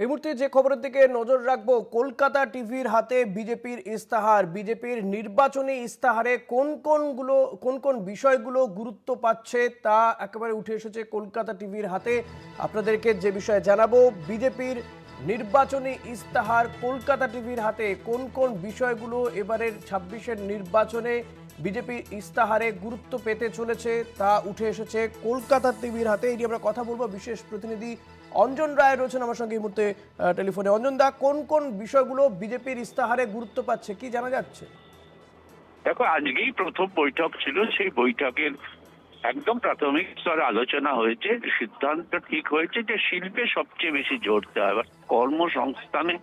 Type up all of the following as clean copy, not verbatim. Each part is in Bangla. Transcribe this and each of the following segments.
এই মুহূর্তে যে খবরের দিকে নজর রাখবো, কলকাতা টিভির হাতে বিজেপির ইস্তাহার। বিজেপির নির্বাচনী ইস্তাহারে কোন কোন বিষয়গুলো গুরুত্ব পাচ্ছে তা একেবারে উঠে এসেছে কলকাতা টিভির হাতে। আপনাদেরকে যে বিষয়ে জানাবো, বিজেপির নির্বাচনী ইস্তাহার কলকাতা টিভির হাতে কোন কোন বিষয়গুলো এবারের ২৬-এর নির্বাচনে বিজেপির ইস্তাহারে গুরুত্ব পেতে চলেছে তা উঠে এসেছে কলকাতা টিভির হাতে। এই নিয়ে আমরা কথা বলবো। বিশেষ প্রতিনিধি অঞ্জন রায় রয়েছেন আমার সঙ্গে এই মুহূর্তে টেলিফোনে। অঞ্জন দা, কোন কোন বিষয়গুলো বিজেপির ইস্তাহারে গুরুত্ব পাচ্ছে, কি জানা যাচ্ছে? দেখো, আজকেই প্রথম বৈঠক ছিল। সেই বৈঠকের একদম প্রাথমিক স্তরে আলোচনা হয়েছে, সিদ্ধান্ত ঠিক হয়েছে যে শিল্পে সবচেয়ে বেশি জোর দেওয়া হবে, কর্মসংস্থানে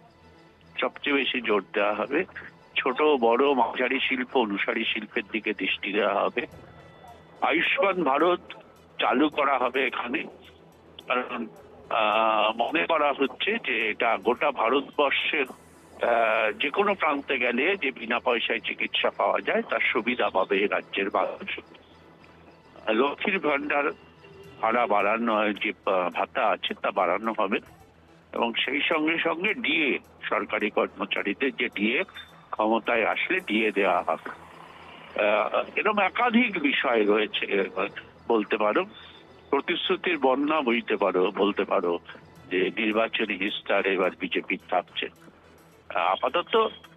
সবচেয়ে বেশি জোর দেওয়া হবে, ছোট বড় মাঝারি শিল্প অনুসারী শিল্পের দিকে দৃষ্টি দেওয়া হবে। আয়ুষ্মান ভারত চালু করা হবে এখানে, কারণ মনে করা হচ্ছে যে এটা গোটা ভারতবর্ষের যে কোনো প্রান্তে গেলে যে বিনা পয়সায় চিকিৎসা পাওয়া যায় তার সুবিধা পাবে এই রাজ্যের মানুষ। লক্ষ্মীর ভান্ডার ভাড়া বাড়ানো, যে ভাতা আছে তা বাড়ানো হবে, এবং সেই সঙ্গে সঙ্গে ডিএ, সরকারি কর্মচারীদের যে ডিএ, ক্ষমতায় আসলে ডিএ দেওয়া হবে। এরকম একাধিক বিষয় রয়েছে বলতে পারো। প্রতিশ্রুতির বন্যা বলতে পারো যে নির্বাচনী ইস্তার এবার বিজেপির থাকছে। আপাতত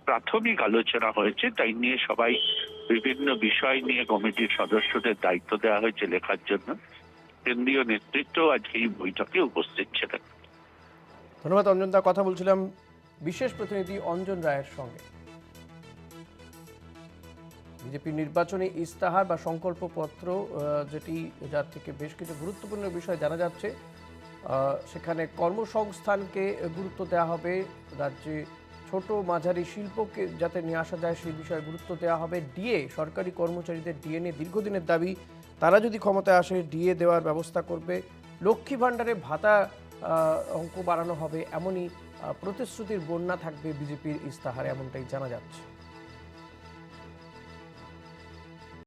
প্রাথমিক আলোচনা হয়েছে, তাই নিয়ে সবাই বিভিন্ন বিষয় নিয়ে কমিটির সদস্যদের দায়িত্ব দেওয়া হয়েছে লেখার জন্য। কেন্দ্রীয় নেতৃত্ব আজকে এই বৈঠকে উপস্থিত ছিলেন। ধন্যবাদ অঞ্জন দা। কথা বলছিলাম বিশেষ প্রতিনিধি অঞ্জন রায়ের সঙ্গে। বিজেপির নির্বাচনী ইস্তাহার বা সংকল্পপত্র, যার থেকে বেশ কিছু গুরুত্বপূর্ণ বিষয় জানা যাচ্ছে। সেখানে কর্মসংস্থানকে গুরুত্ব দেওয়া হবে, রাজ্যে ছোট মাঝারি শিল্পকে যাতে নিয়ে আসা যায় সেই বিষয়ে গুরুত্ব দেওয়া হবে। ডিএ, সরকারি কর্মচারীদের ডিএ নিয়ে দীর্ঘদিনের দাবি, তারা যদি ক্ষমতায় আসে ডিএ দেওয়ার ব্যবস্থা করবে। লক্ষ্মী ভাণ্ডারে ভাতা অঙ্ক বাড়ানো হবে, এমনই প্রতিশ্রুতির বন্যা থাকবে বিজেপির ইস্তাহারে, এমনটাই জানা যাচ্ছে।